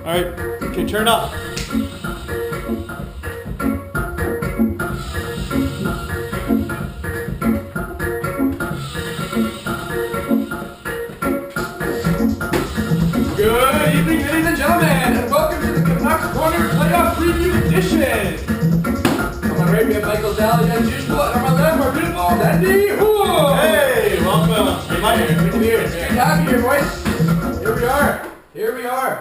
Alright, okay, turn up. Good evening, ladies and gentlemen, and welcome to the Canucks Corner Playoff Preview Edition. On my right, we have Michael Daly as usual, and on my left, our beautiful Andy Hoole. Hey, welcome. Hey, Mike. Good to be here. It's good to have you here, boys. Here we are.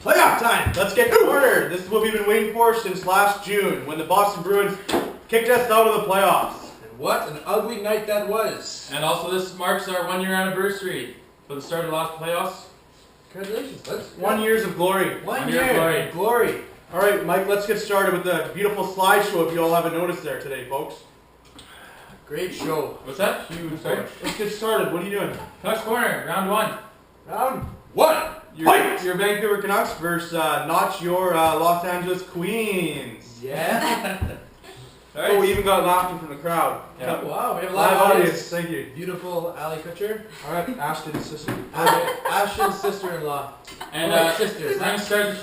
Playoff time. Let's get started. This is what we've been waiting for since last June, when the Boston Bruins kicked us out of the playoffs. And what an ugly night that was. And also this marks our 1 year anniversary for the start of the last playoffs. Congratulations. 1 year of glory. One year year of glory. All right, Mike, let's get started with the beautiful slideshow if you all haven't noticed there today, folks. Great show. What's that? Sorry. Let's get started. What are you doing? Canucks Corner, round one. Round one. Your Vancouver Canucks versus not your Los Angeles Queens. Yeah. All Oh, we right. even got laughter from the crowd. Yeah. Wow, we have a Live live audience. Thank you. Beautiful Ali Kutcher. All right, Ashton's sister. Ashton's sister-in-law. And Oh, sisters. I'm going to start the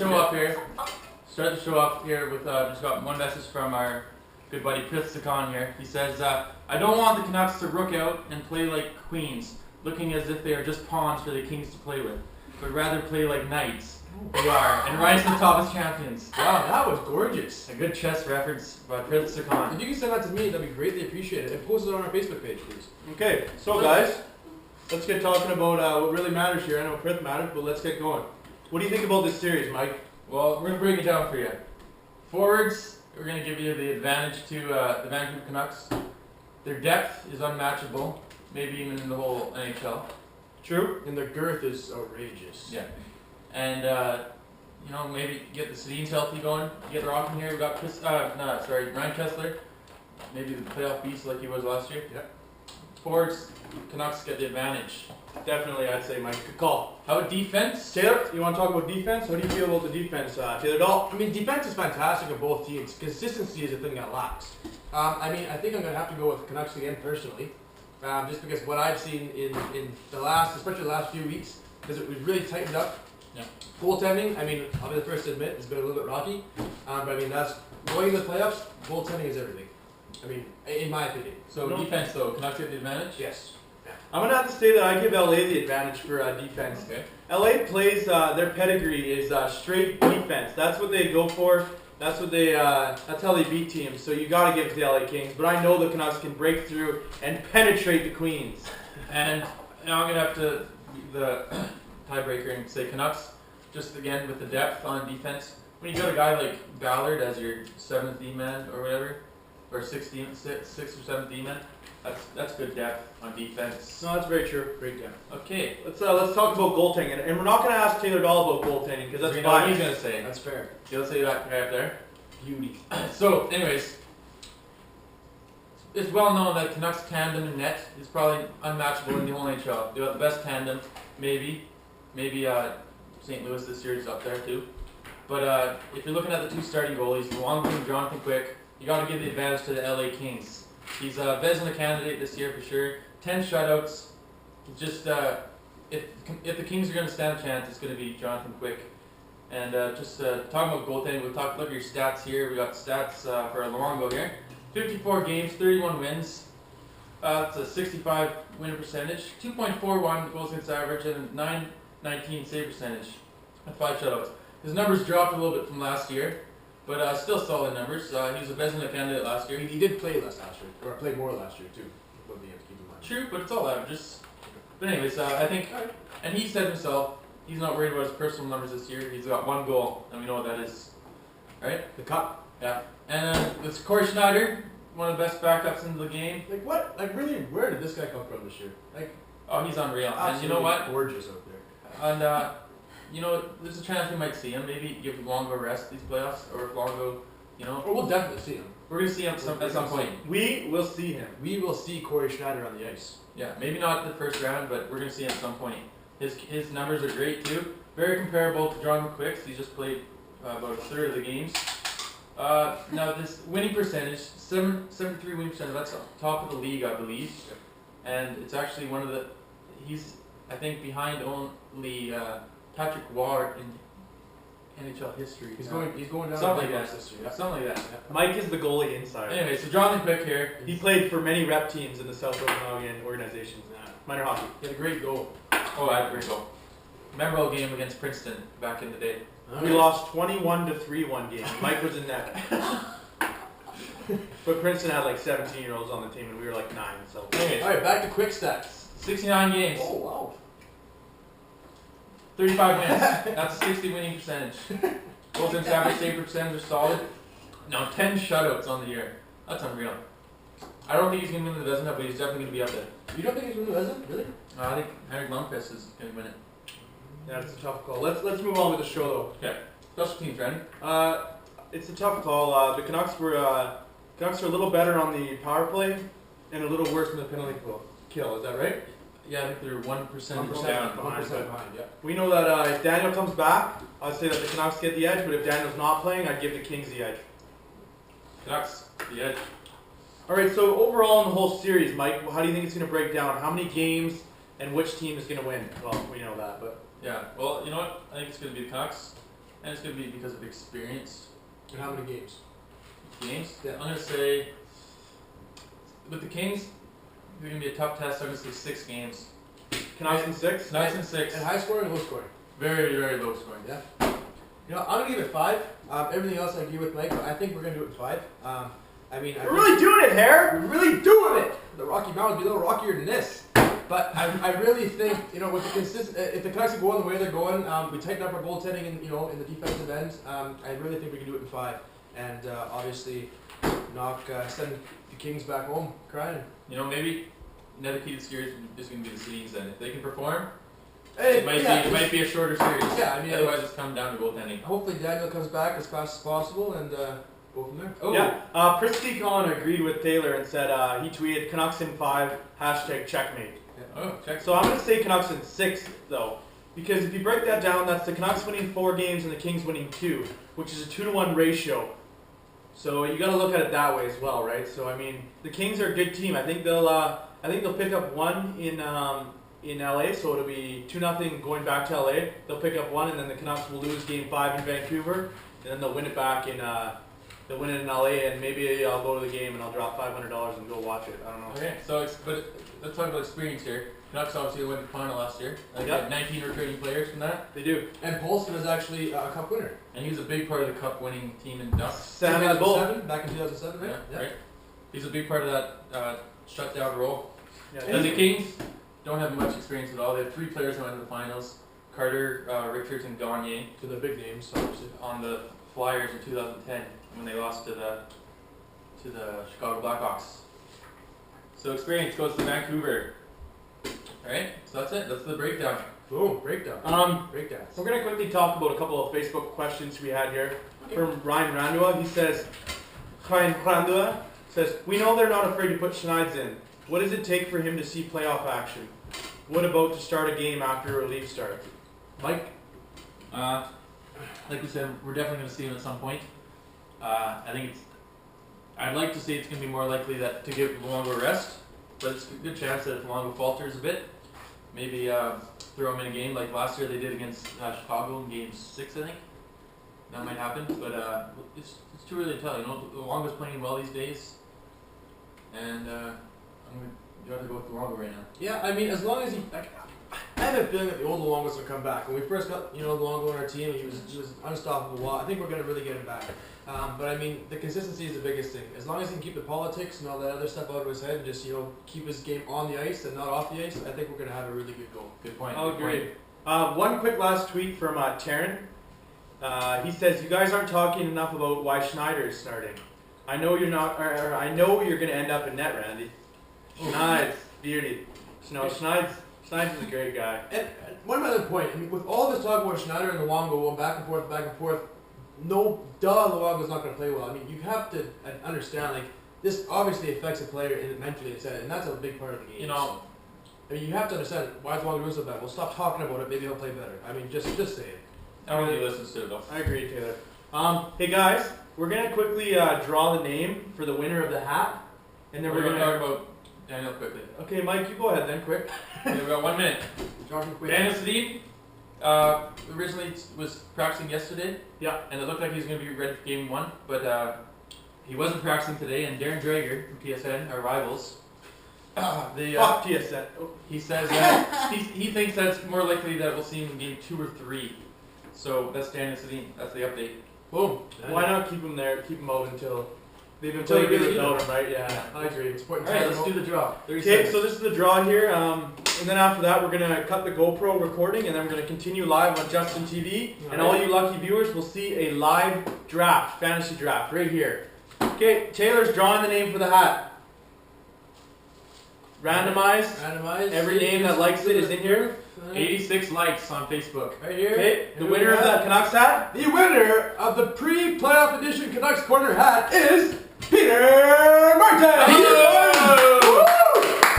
show up here. With just got one message from our good buddy Chris Sakan here. He says, I don't want the Canucks to rook out and play like queens, looking as if they are just pawns for the Kings to play with, but rather play like knights. They are, and rise to the top as champions. Wow, that was gorgeous. A good chess reference by Chris Sakan. If you can send that to me, that'd be greatly appreciated. And post it on our Facebook page, please. Okay, so guys, let's get talking about what really matters here. I know Prith matters, but let's get going. What do you think about this series, Mike? Well, we're going to break it down for you. Forwards, we're going to give you the advantage to the Vancouver Canucks. Their depth is unmatchable, maybe even in the whole NHL. True. And their girth is outrageous. Yeah. And, maybe get the Sedin's healthy going, get rocking here. We got Ryan Kessler, maybe the playoff beast like he was last year. Yep. Forwards, Canucks get the advantage. Definitely, I'd say, Mike. Good call. How about defense? Taylor, you want to talk about defense? What do you feel about the defense, Taylor Dahl? I mean, defense is fantastic of both teams. Consistency is the thing that lacks. I think I'm going to have to go with Canucks again personally. Just because what I've seen in especially the last few weeks, because we've really tightened up. Yeah. Goaltending, I'll be the first to admit, it's been a little bit rocky. That's going into the playoffs, goaltending is everything. In my opinion. So defense though, Canucks get the advantage? Yes. I'm going to have to say that I give LA the advantage for defense. Okay. LA plays, their pedigree is straight defense. That's what they go for. That's how they beat teams. So you got to give it to the LA Kings. But I know the Canucks can break through and penetrate the Queens. And I'm going to have to be the tiebreaker and say Canucks, just again with the depth on defense. When you got a guy like Ballard as your 7th D-man or whatever, or 6th or 7th D-man, that's good depth on defense. No, that's very true. Great depth. Okay. Let's talk about goaltending. And we're not going to ask Taylor Dahl about goaltending because that's We know what he's fine. going to say. That's fair. He'll say that guy up there. Beauty. So, anyways, it's well known that Canucks tandem in net is probably unmatchable in the whole NHL. They got the best tandem, maybe St. Louis this year is up there too. But if you're looking at the two starting goalies, Luongo and Jonathan Quick, you got to give the advantage to the LA Kings. He's a Vezina candidate this year for sure. 10 shutouts. Just if the Kings are going to stand a chance, it's going to be Jonathan Quick. And talking about goaltending, look at your stats here. We got stats for Luongo here. 54 games, 31 wins. That's a 65 win percentage, 2.41 goals against average, and a 919 save percentage, and 5 shutouts. His numbers dropped a little bit from last year, but still solid numbers. He was a Vezina candidate last year. He did play less last year, or played more last year too. What we have to keep in mind. True, but it's all averages. But anyways, I think, and he said himself, he's not worried about his personal numbers this year. He's got 1 goal, and we know what that is, right? The cup. Yeah. And it's Corey Schneider, one of the best backups in the game. Like what? Like really, where did this guy come from this year? Like, Oh, he's unreal. And you know what? Gorgeous out there. And there's a chance we might see him. Maybe give Luongo a rest these playoffs, or if Luongo, Or we'll definitely see him. we're gonna see him at some point. We will see him. We will see Corey Schneider on the ice. Yeah, maybe not the first round, but we're gonna see him at some point. His numbers are great too. Very comparable to John McQuick's. He's just played about a third of the games. Now this winning percentage, 73 winning percentage. That's top of the league, I believe. And it's actually he's I think behind only Patrick Waugh NHL history. He's going down Something the like that. history. Something like that. Mike is the goalie insider. Anyway, so Jonathan Quick here. He played for many rep teams in the South Okanagan organizations. Minor hockey. He had a great goal. Oh, I had a great goal. Memorable game against Princeton back in the day. We lost 21-3 one game. Mike was in net. But Princeton had like 17-year-olds on the team, and we were like 9. So. Okay. All right, back to quick stats. 69 games. Oh wow. 35 wins. That's a 60 winning percentage. Goals against average save percentage are solid. Now 10 shutouts on the year. That's unreal. I don't think he's going to win the Vezina, but he's definitely going to be up there. You don't think he's winning the Vezina? Really? I think Henrik Lundqvist is going to win it. Yeah, it's a tough call. Let's move on with the show though. Okay. Special teams, Randy. It's a tough call. The Canucks are a little better on the power play and a little worse in the penalty kill. Is that right? Yeah, I think they're 1% 1% down. behind. but- behind. Yeah. We know that if Daniel comes back, I'd say that the Canucks get the edge. But if Daniel's not playing, I'd give the Kings the edge. Canucks, the edge. All right. So overall in the whole series, Mike, how do you think it's going to break down? How many games and which team is going to win? Well, we know that, but Yeah, well, you know what? I think it's going to be the Canucks, and it's going to be because of experience. And how many games? Games? Yeah. I'm going to say, with the Kings, they're going to be a tough test. I'm going to say 6 games. Canucks in 6. Nice and 6. And high scoring or low scoring? Very, very low scoring. Yeah. You know, I'm gonna give it 5. Everything else I agree with Mike, but I think we're gonna do it in 5. I mean, We're really doing it, Hare. we're really doing it. The Rocky Mountains be a little rockier than this. But I really think, you know, with the if the Canucks are going the way they're going, we tighten up our goaltending in the defensive end. I really think we can do it in 5, and obviously send the Kings back home crying. You know, maybe another key to the series is going to be the Sleeves then. If they can perform, Hey, it might be a shorter series. Yeah, I mean, otherwise it's come down to goaltending. hopefully Daniel comes back as fast as possible and go from there. Oh, Yeah. Prissy Collin agreed with Taylor and said he tweeted Canucks in 5 #checkmate. Oh, check. So I'm going to say Canucks in 6 though, because if you break that down, that's the Canucks winning 4 games and the Kings winning 2, which is a 2-to-1 ratio. So you got to look at it that way as well, right? So I mean, the Kings are a good team. I think they'll pick up 1 in LA, so it'll be 2-0 going back to LA. They'll pick up 1, and then the Canucks will lose Game 5 in Vancouver, and then they'll win it back in LA, and maybe I'll go to the game and I'll drop $500 and go watch it. I don't know. Okay, so but let's talk about experience here. Canucks obviously went to the final last year. They Yep. had 19 recruiting players from that, They do. And Polston is actually a cup winner. and he was a big part of the cup-winning team in Ducks. Sam and Bull. 2007, back in 2007, right? Yeah, right. He's a big part of that shutdown role. Yeah, And the Kings don't have much experience at all. They have 3 players who went to the finals: Carter, Richards, and Gagne To the big names, obviously. on the Flyers in 2010 when they lost to the Chicago Blackhawks. So experience goes to Vancouver. All right, so that's it. That's the breakdown. Boom, breakdown. Breakdown. We're going to quickly talk about a couple of Facebook questions we had here. From Ryan Randua, he says, we know they're not afraid to put Schneids in. What does it take for him to see playoff action? What about to start a game after a relief start? Mike? Like we said, we're definitely going to see him at some point. I'd like to say it's going to be more likely that to give Luongo a rest, but it's a good chance that if Luongo falters a bit, maybe throw him in a game like last year they did against Chicago in Game 6, I think. That might happen, but it's too early to tell. You know, Luongo's playing well these days, and I'm going to have to go with Luongo right now. Yeah, I mean, as long as he... I have a feeling that the old Luongos will come back. When we first got, Luongo on our team, he was unstoppable. I think we're going to really get him back. But I mean, the consistency is the biggest thing. As long as he can keep the politics and all that other stuff out of his head and just, keep his game on the ice and not off the ice, I think we're going to have a really good goal. Good point. I'll good agree. point. One quick last tweet from Taryn. He says, you guys aren't talking enough about why Schneider is starting. I know you're not, or I know you're going to end up in net, Randy. Schneids, beauty. Schneids is a great guy. And one other point, I mean, with all this talk about Schneider and Luongo going back and forth, Luongo's not going to play well. I mean, you have to understand, this obviously affects a player mentally, and that's a big part of the game. I mean, you have to understand, why is Luongo doing so bad? Well, stop talking about it, maybe he'll play better. I mean, just say it. I don't think he listens to it though. I agree, Taylor. Hey guys, we're going to quickly draw the name for the winner of the hat, and then We're we're going going to to... talk about Daniel quickly. Okay, Mike, you go ahead then, quick. Okay, we've got 1 minute. Talking quick. Daniel Sedin, Originally was practicing yesterday. Yeah. And it looked like he was going to be ready for game 1, but he wasn't practicing today. And Darren Drager from PSN, our rivals, Fuck TSN. he says that he thinks that it's more likely that we'll see him in game 2 or 3. So that's Daniel Sedin. That's the update. Boom. Why not keep him there? Keep him out until they've been Until playing you good really without him, right? Yeah, I agree. It's important. All right, let's do the draw. 30 Okay, seconds. so this is the draw here, and then after that we're gonna cut the GoPro recording, and then we're gonna continue live on Justin TV, and all you lucky viewers will see a live draft, fantasy draft, right here. Okay, Taylor's drawing the name for the hat. Randomized. Every name that likes it is in here. 86 likes on Facebook. Right here. Okay, the winner of that Canucks hat. The winner of the pre-playoff edition Canucks Corner hat is Peter Martin!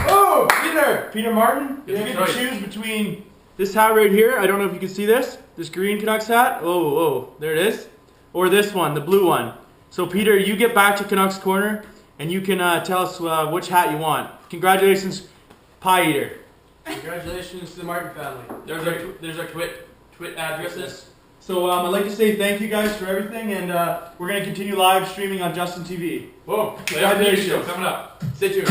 Oh, Peter! Peter Martin. Good You get to choice. choose between this hat right here. I don't know if you can see this. This green Canucks hat. Oh, there it is. Or this one, the blue one. So Peter, you get back to Canucks Corner, and you can tell us which hat you want. Congratulations, Pie Eater. Congratulations to the Martin family. There's our twit addresses. So I'd like to say thank you guys for everything, and we're going to continue live streaming on Justin TV. Boom. Congratulations. Show coming up. Stay tuned.